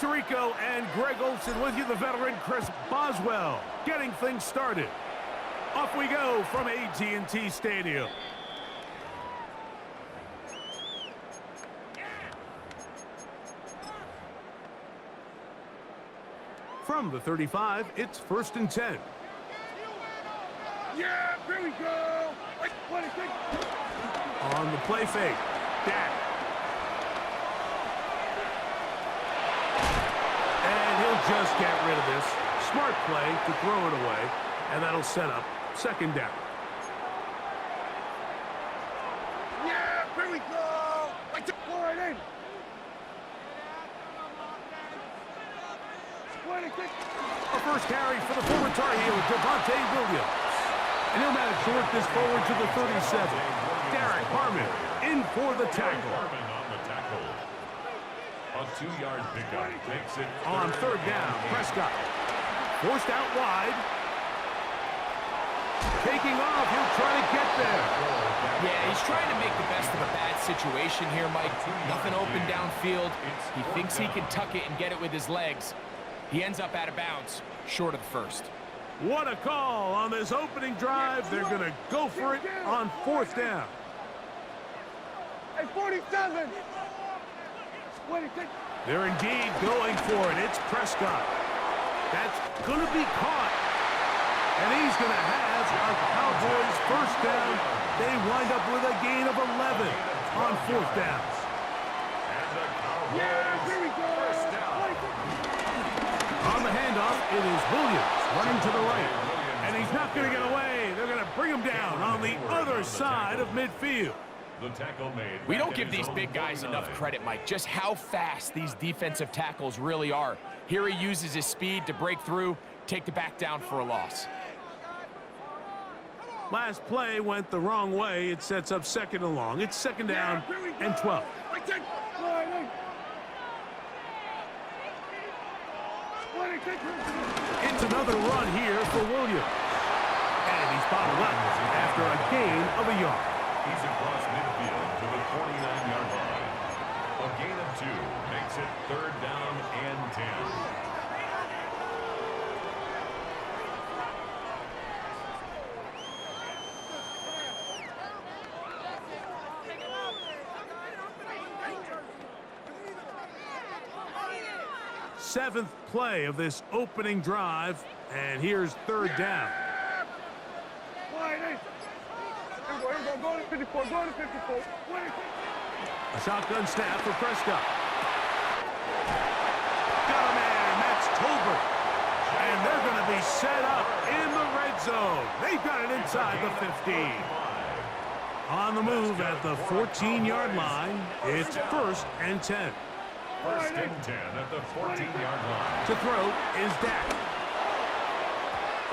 Tirico and Greg Olson with you, the veteran Chris Boswell, getting things started. Off we go from AT&T Stadium. From the 35, it's 1st and 10. Yeah, here we go. On the play fake, Dak. And he'll just get rid of this. Smart play to throw it away, and that'll set up 2nd down. Yeah, here we go. Like the point in. A first carry for the former Tar Heel, Devontae Williams. And he'll manage to work this forward to the 37. Derek Harmon in for the tackle. Harmon on the tackle. A 2-yard pickup makes it on 3rd down. Prescott forced out wide. Taking off, he'll try to get there. Yeah, he's trying to make the best of a bad situation here, Mike. Nothing open downfield. He thinks he can tuck it and get it with his legs. He ends up out of bounds, short of the 1st. What a call on this opening drive. They're going to go for it on 4th down. Hey, 47. They're indeed going for it. It's Prescott. That's going to be caught. And he's going to have a Cowboys 1st down. They wind up with a gain of 11 on 4th down. Yeah, here we go. On the handoff, it is Williams running to the right. And he's not going to get away. They're going to bring him down on the other side of midfield. the tackle made. We don't give these big guys enough credit, Mike, just how fast these defensive tackles really are. Here he uses his speed to break through, take the back down for a loss. Last play went the wrong way. It sets up 2nd and long. It's 2nd down and 12. It's another run here for Williams. And he's bottled up after a gain of a yard. He's across midfield to the 49-yard line. A gain of 2 makes it 3rd down and 10. Seventh play of this opening drive, and here's 3rd down. Go to 54, go to 54. A shotgun snap for Prescott. Got a man, that's Tolbert. And they're going to be set up in the red zone. They've got it inside the 15. On the move at the 14-yard line, it's 1st and 10. 1st and 10 at the 14-yard line. To throw is Dak.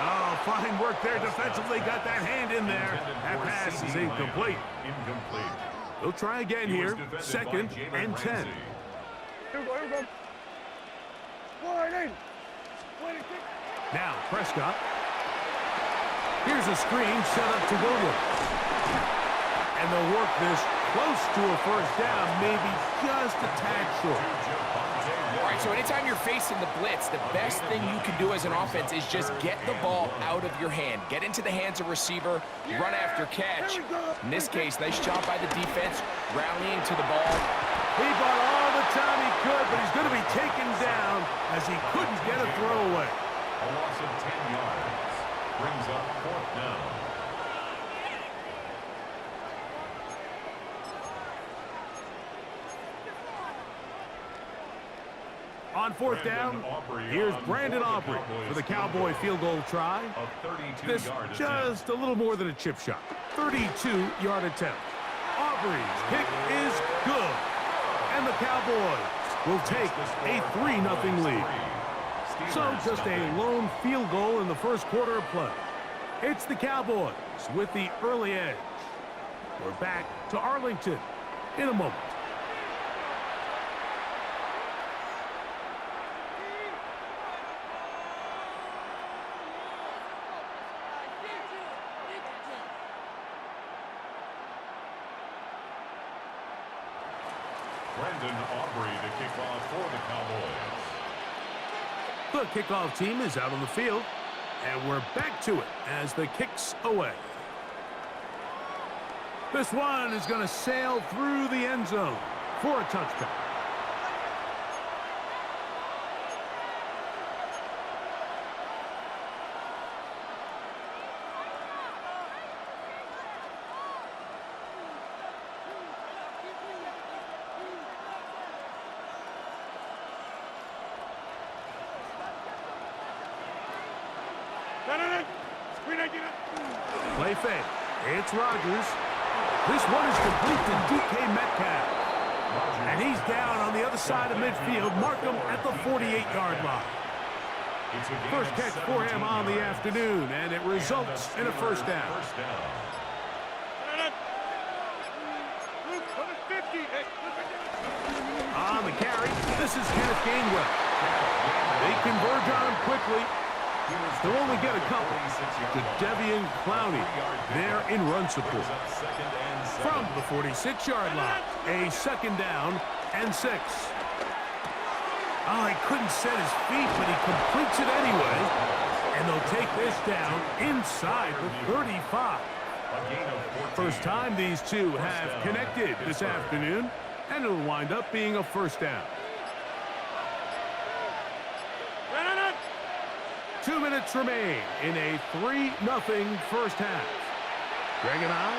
Oh, fine work there defensively. Got that hand in there. That pass is incomplete. Incomplete. They'll try again here. 2nd and 10. Here we go. Now Prescott. Here's a screen set up to Williams. And they'll work this close to a 1st down, maybe just a tad short. All right, so anytime you're facing the blitz, the best thing you can do as an offense is just get the ball out of your hand. Get into the hands of receiver, run after catch. In this case, nice job by the defense, rallying to the ball. He bought all the time he could, but he's going to be taken down as he couldn't get a throwaway. A loss of 10 yards brings up 4th down. On 4th down, here's Brandon Aubrey for the Cowboy field goal try. This just a little more than a chip shot. 32-yard attempt. Aubrey's kick is good. And the Cowboys will take a 3-0 lead. So just a lone field goal in the 1st quarter of play. It's the Cowboys with the early edge. We're back to Arlington in a moment. Brandon Aubrey to kick off for the Cowboys. The kickoff team is out on the field, and we're back to it as the kick's away. This one is going to sail through the end zone for a touchback. Play fake. It's Rodgers. This one is complete to DK Metcalf. And he's down on the other side of midfield. Mark him at the 48-yard line. First catch for him on the afternoon, and it results in a first down. On the carry, this is Kenneth Gainwell. They converge on him quickly. They'll only get a couple to Devian Clowney there in run support. From the 46-yard line, a second down and 6. Oh, he couldn't set his feet, but he completes it anyway. And they'll take this down inside the 35. First time these two have connected this afternoon, and it'll wind up being a first down. 2 minutes remain in a 3-0 first half. Greg and I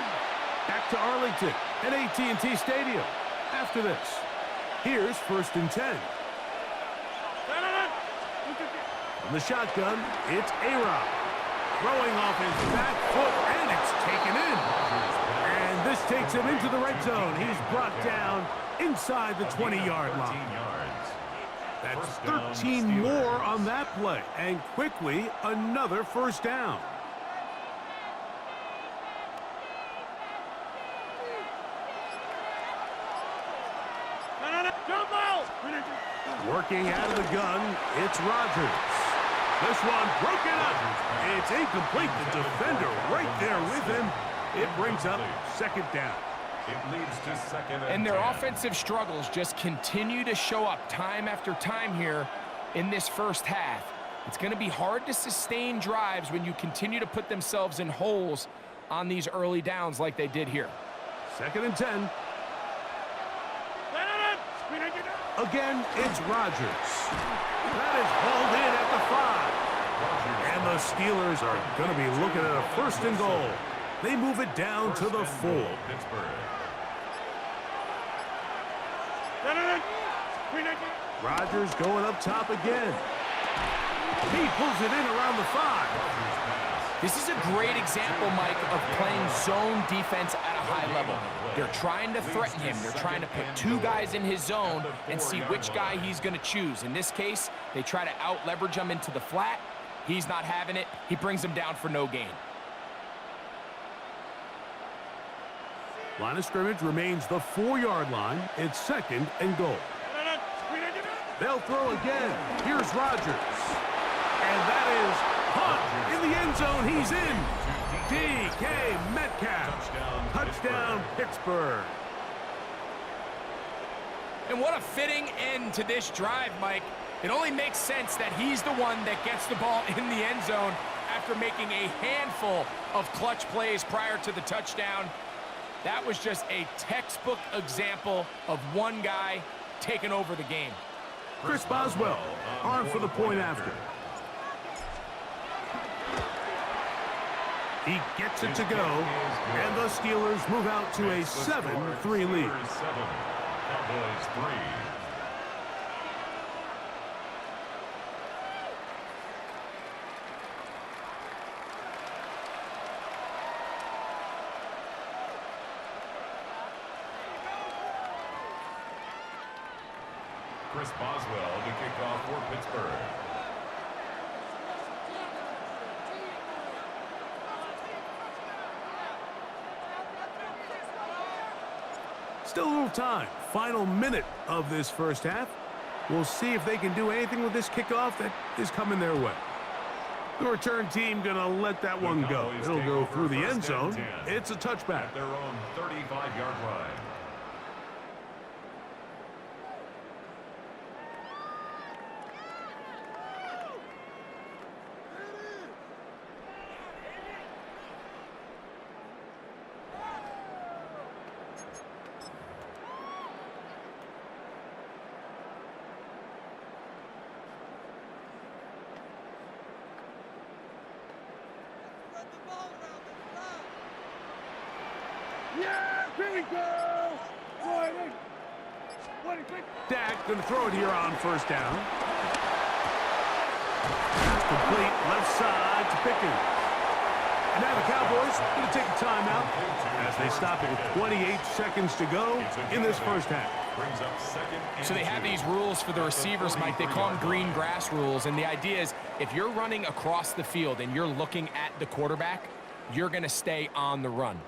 back to Arlington at AT&T Stadium. After this, here's 1st and 10. From the shotgun, it's A-Rod. Throwing off his back foot, and it's taken in. And this takes him into the red zone. He's brought down inside the 20-yard line. That's 13 more on that play, and quickly another first down. Working out of the gun, it's Rodgers. This one broken up. It's incomplete. The defender right there with him. It brings up second down. It leads to second and their offensive struggles just continue to show up time after time here in this first half. It's going to be hard to sustain drives when you continue to put themselves in holes on these early downs like they did here. 2nd and 10. Again, it's Rodgers. That is hauled in at the 5. And the Steelers are going to be looking at a 1st and goal. They move it down to the 4. Rodgers going up top again. He pulls it in around the 5. This is a great example, Mike, of playing zone defense at a high level. They're trying to threaten him. They're trying to put 2 guys in his zone and see which guy he's going to choose. In this case, they try to out-leverage him into the flat. He's not having it. He brings him down for no gain. Line of scrimmage remains the 4-yard line. It's 2nd and goal. They'll throw again. Here's Rodgers. And that is caught in the end zone. He's in. DK Metcalf. Touchdown, Pittsburgh. And what a fitting end to this drive, Mike. It only makes sense that he's the one that gets the ball in the end zone after making a handful of clutch plays prior to the touchdown. That was just a textbook example of one guy taking over the game. Chris Boswell on for the point after. He gets it to go, and the Steelers move out to a 7-3 lead. Cowboys 3. Chris Boswell to kick off for Pittsburgh. Still a little time. Final minute of this first half. We'll see if they can do anything with this kickoff that is coming their way. The return team going to let that one go. It'll go through the end zone. It's a touchback. At their own 35-yard line. Yeah, here we go. Dak going to throw it here on first down. Pass complete, left side to Pickens. And now the Cowboys going to take a timeout as they stop it with 28 seconds to go in this first half. So they have these rules for the receivers, Mike. They call them green grass rules. And the idea is if you're running across the field and you're looking at the quarterback, you're going to stay on the run.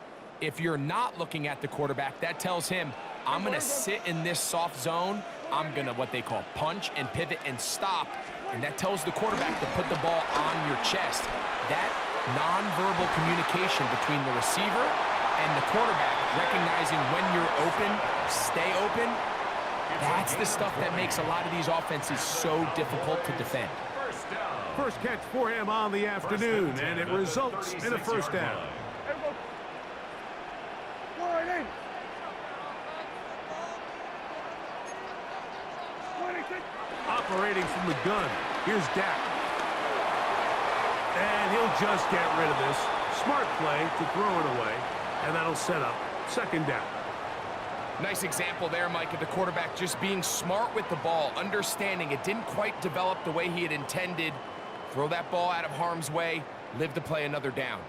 If you're not looking at the quarterback, that tells him, I'm going to sit in this soft zone. I'm going to what they call punch and pivot and stop. And that tells the quarterback to put the ball on your chest. That nonverbal communication between the receiver and the quarterback, recognizing when you're open, stay open, that's the stuff that makes a lot of these offenses so difficult to defend. First catch for him on the afternoon, and it results in a first down. Operating from the gun, here's Dak. And he'll just get rid of this. Smart play to throw it away, and that'll set up second down. Nice example there, Mike, of the quarterback just being smart with the ball, understanding it didn't quite develop the way he had intended. Throw that ball out of harm's way, live to play another down.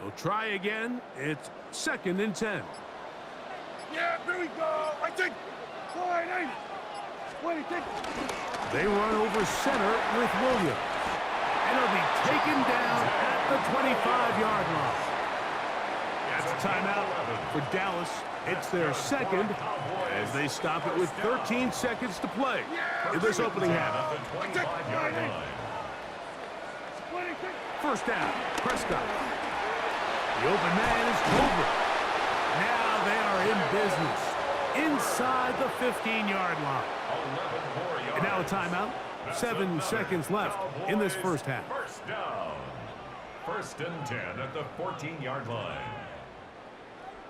They'll try again. It's 2nd and 10. Yeah, here we go. I think. They run over center with Williams. And it'll be taken down at the 25-yard line. That's a timeout for Dallas. It's their second as they stop it with 13 seconds to play in this opening half. First down, Prescott. The open man is Cobra. Now they are in business inside the 15-yard line. And now a timeout. 7 seconds left in this first half. First down. 1st and 10 at the 14-yard line.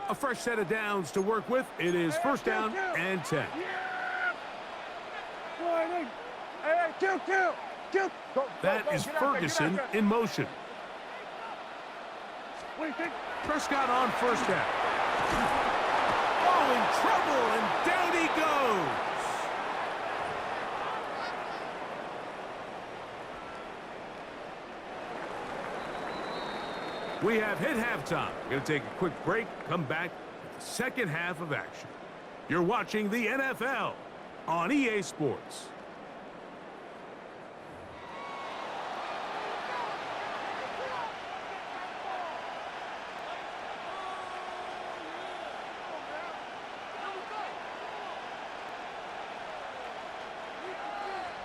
A fresh set of downs to work with. It is 1st down and 10. That is Ferguson in motion. Prescott on first down. Oh, in trouble, and down he goes. We have hit halftime. We're going to take a quick break, come back with the second half of action. You're watching the NFL on EA Sports.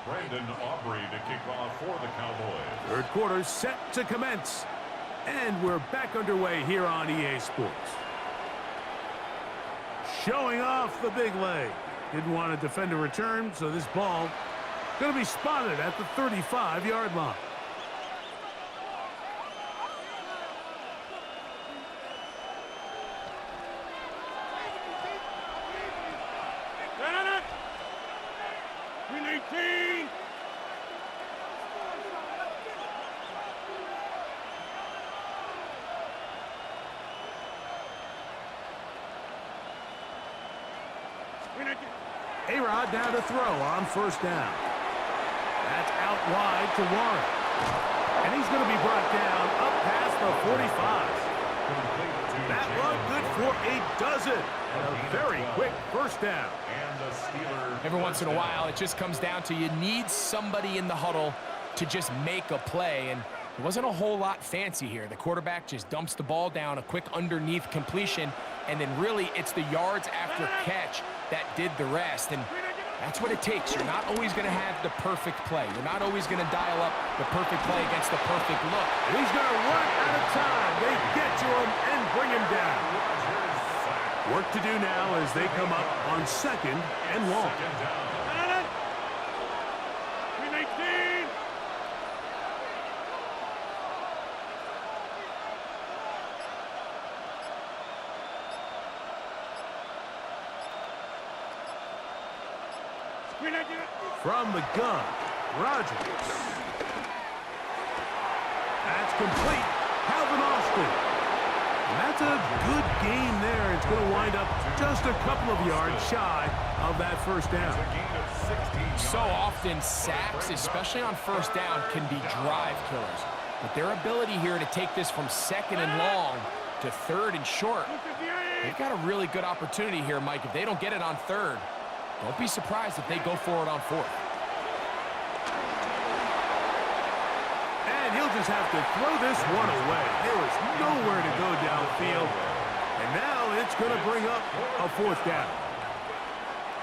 Brandon Aubrey to kick off for the Cowboys. Third quarter set to commence. And we're back underway here on EA Sports. Showing off the big leg. Didn't want to defend a return, so this ball going to be spotted at the 35-yard line. A-Rod down to throw on first down. That's out wide to Warren. And he's going to be brought down up past the 45. That run good for a dozen. And a very quick first down. Every once in a while, it just comes down to you need somebody in the huddle to just make a play. And it wasn't a whole lot fancy here. The quarterback just dumps the ball down, a quick underneath completion, and then really it's the yards after catch that did the rest. And that's what it takes. You're not always going to have the perfect play. You're not always going to dial up the perfect play against the perfect look. And he's going to run out of time. They get to him and bring him down. Work to do now as they come up on 2nd and long. From the gun, Rogers. That's complete. Calvin Austin. And that's a good game there. It's going to wind up just a couple of yards shy of that first down. So often sacks, especially on first down, can be drive killers. But their ability here to take this from second and long to third and short, they've got a really good opportunity here, Mike. If they don't get it on third, don't be surprised if they go for it on fourth. And he'll just have to throw this one away. There was nowhere to go downfield. And now it's going to bring up a fourth down.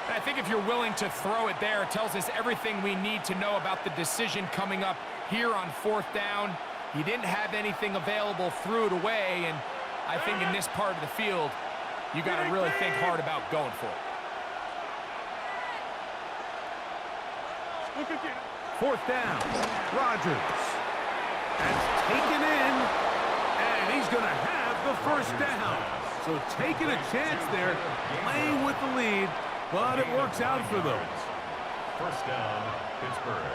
I think if you're willing to throw it there, it tells us everything we need to know about the decision coming up here on fourth down. He didn't have anything available, threw it away, and I think in this part of the field, you got to really think hard about going for it. Fourth down, Rogers. That's taken in, and he's going to have the first down. So taking a chance there, playing with the lead, but it works out for them. First down, Pittsburgh.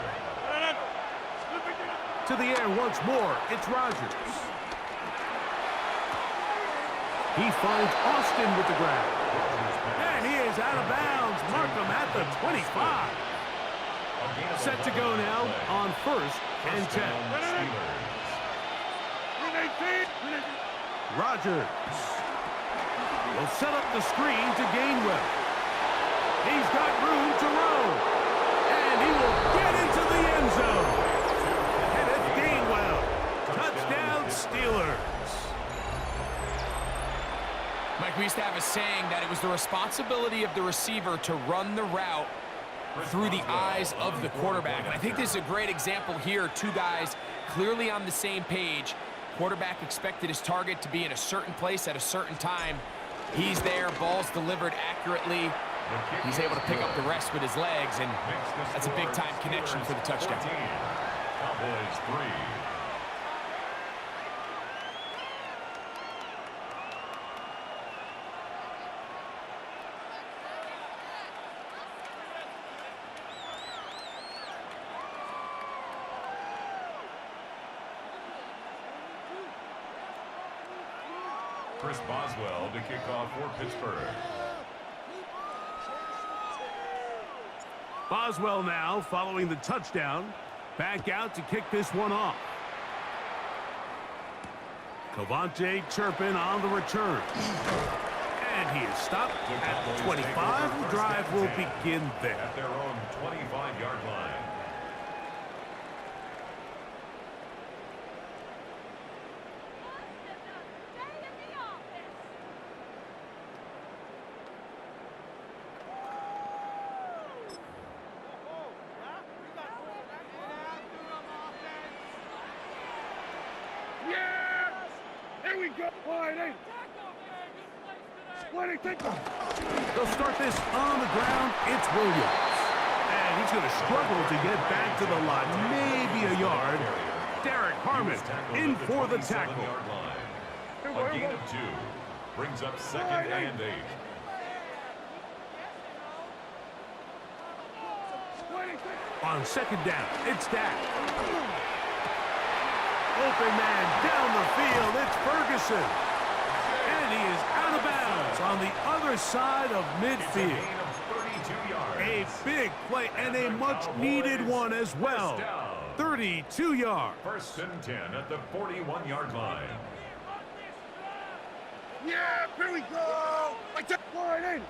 To the air once more, it's Rogers. He finds Austin with the grab. And he is out of bounds. Mark him at the 25. Set to go now on first and 10. Rogers will set up the screen to Gainwell. He's got room to roll. And he will get into the end zone. Kenneth Gainwell. Touchdown, Steelers. Mike, we used to have a saying that it was the responsibility of the receiver to run the route through the eyes of the quarterback. And I think this is a great example here. Two guys clearly on the same page. Quarterback expected his target to be in a certain place at a certain time. He's there, ball's delivered accurately. He's able to pick up the rest with his legs, and that's a big-time connection for the touchdown. Cowboys 3. Chris Boswell to kick off for Pittsburgh. Boswell now following the touchdown. Back out to kick this one off. Cavante Turpin on the return. And he is stopped at the 25. The drive will begin there. At their own 25-yard line. They'll start this on the ground. It's Williams. And he's going to struggle to get back to the line. Maybe a yard. Derek Harmon in for the tackle. A gain of 2 brings up second and 8. On second down, it's Dak. Open man down the field. It's Ferguson. And he is out of bounds on the other side of midfield. A big play and a much-needed one as well. 32 yards. First and 10 at the 41-yard line. Yeah, here we go. Like that line in.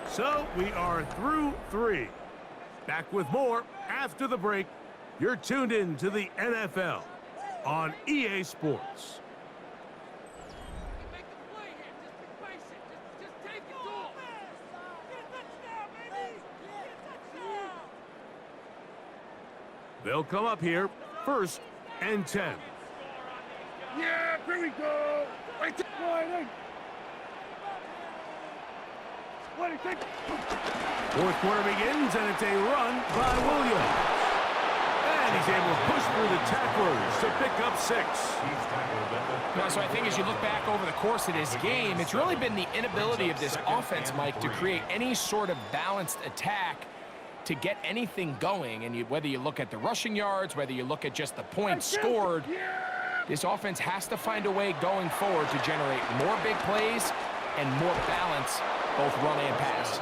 So we are through 3. Back with more after the break. You're tuned in to the NFL on EA Sports. They'll come up here, first and 10. Yeah, here we go. Right there, line in. What do you think? Fourth quarter begins, and it's a run by Williams. And he's able to push through the tacklers to pick up 6. So I think as you look back over the course of this game, it's really been the inability of this offense, Mike, to create any sort of balanced attack to get anything going. And whether you look at the rushing yards, whether you look at just the points scored, this offense has to find a way going forward to generate more big plays and more balance, both run and pass.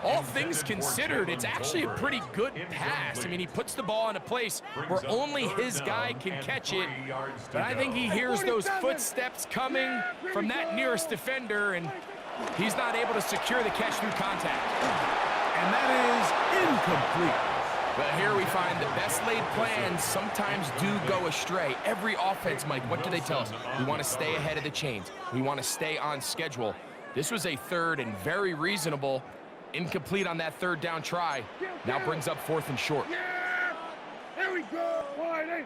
All things considered, it's actually a pretty good pass. I mean, he puts the ball in a place where only his guy can catch it. But I think he hears those footsteps coming from that nearest defender, and he's not able to secure the catch through contact. And that is incomplete. But here we find the best laid plans sometimes do go astray. Every offense, Mike, what do they tell us? We want to stay ahead of the chains. We want to stay on schedule. This was a third and very reasonable. Incomplete on that third down try. Now brings up 4th and short. Yeah! Here we go! Wide eight.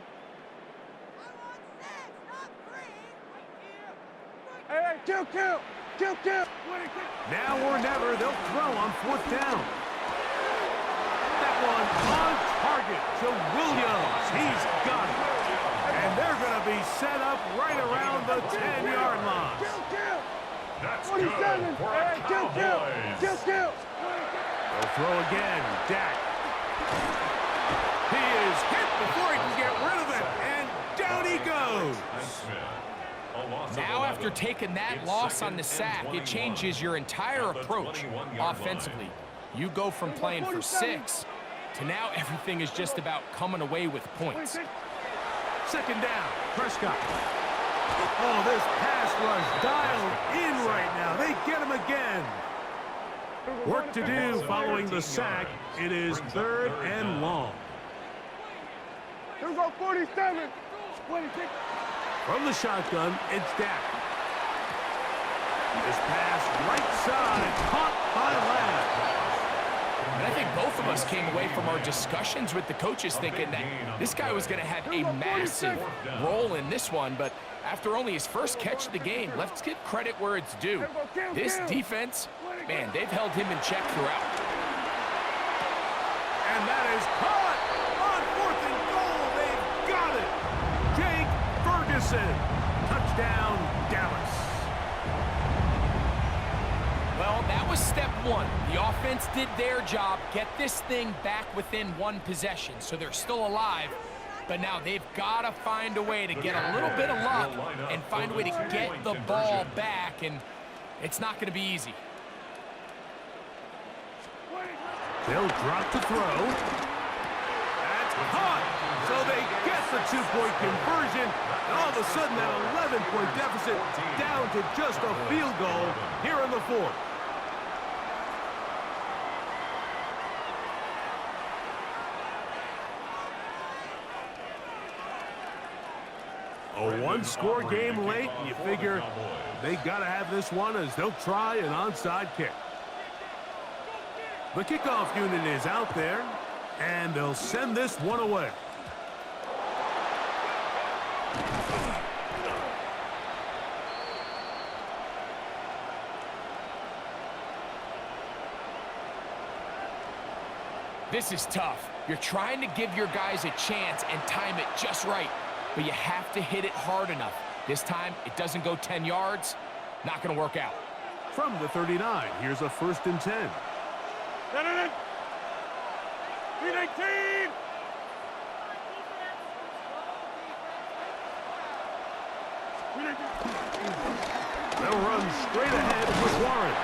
Hey, kill! Now or never, they'll throw on 4th down. That one on target to Williams. He's got it. And they're going to be set up right around the 10-yard line. Kill! That's 47! good for Hey, Cowboys. kill! They'll throw again. Dak. He is hit before he can get rid of it. And down he goes. Now after taking that loss on the sack, it changes your entire approach offensively. You go from playing for 6 to now everything is just about coming away with points. 2nd down. Prescott. Oh, this pass rush dialed in right now. They get him again. Work to do following the sack. It is 3rd and long. Here we go, 47! 26! From the shotgun, it's Dak. This pass right side, caught by Lamb. And I think both of us came away from our discussions with the coaches thinking that this guy was going to have a massive role in this one, but after only his first catch of the game, let's give credit where it's due. This defense, man, they've held him in check throughout. And that is caught on 4th and goal. They've got it. Jake Ferguson. Touchdown, Dallas. Well, that was step 1. The offense did their job, get this thing back within 1 possession, so they're still alive. But now they've got to find a way to get a little bit of luck and find a way to get the ball back, and it's not going to be easy. They'll drop to throw. That's caught. So they get the 2-point conversion. And all of a sudden, that 11-point deficit down to just a field goal here in the 4th. A one-score game late, and you figure they got to have this one as they'll try an onside kick. The kickoff unit is out there, and they'll send this one away. This is tough. You're trying to give your guys a chance and time it just right, but you have to hit it hard enough. This time, it doesn't go 10 yards. Not going to work out. From the 39, here's a 1st and 10. 319! They'll run straight ahead with Warren.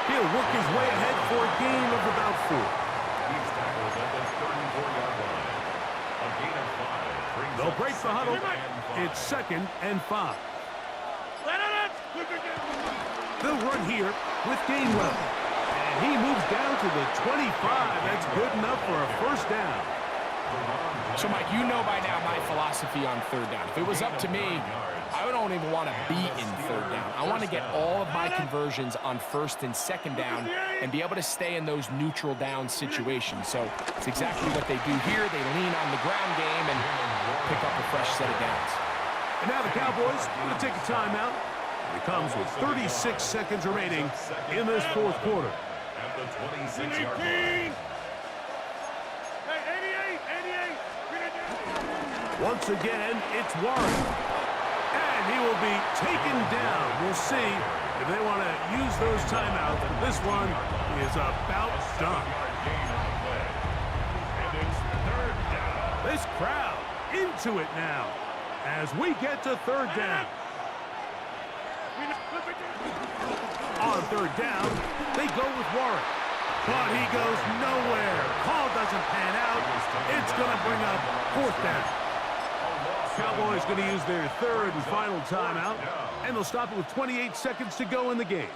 He'll work his way ahead for a gain of about 4. He's tackled at the 34-yard line. A gain of 5. They'll break the huddle. It's 2nd and 5. They'll run here with Gainwell. And he moves down to the 25. That's good enough for a 1st down. So, Mike, you know by now my philosophy on 3rd down. If it was up to me, I don't even want to be in 3rd down. I want to get all of my conversions on 1st and 2nd down and be able to stay in those neutral down situations. So it's exactly what they do here. They lean on the ground game and pick up a fresh set of downs. And now the Cowboys going to take a timeout. It comes with 36 seconds remaining in this 4th quarter. At the 26-yard line. Hey, 88! Once again, it's Warren. And he will be taken down. We'll see if they want to use those timeouts. But this one is about done. This crowd into it now as we get to third down. On third down, they go with Warren. But he goes nowhere. Call doesn't pan out. It's going to bring up fourth down. Cowboys going to use their third and final timeout, and they'll stop it with 28 seconds to go in the game.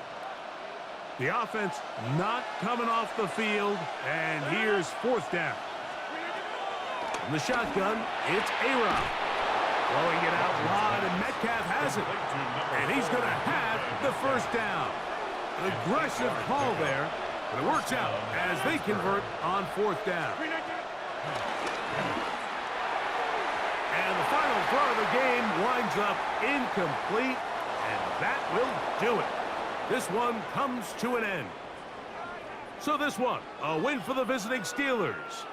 The offense not coming off the field, and here's fourth down. From the shotgun, it's A-Rob. Throwing it out wide, and Metcalf has it. And he's going to have the first down. An aggressive call there, but it works out as they convert on fourth down. And the final throw of the game winds up incomplete, and that will do it. This one comes to an end. So this one, a win for the visiting Steelers.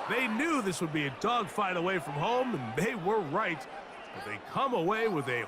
They knew this would be a dogfight away from home, and they were right. But they come away with a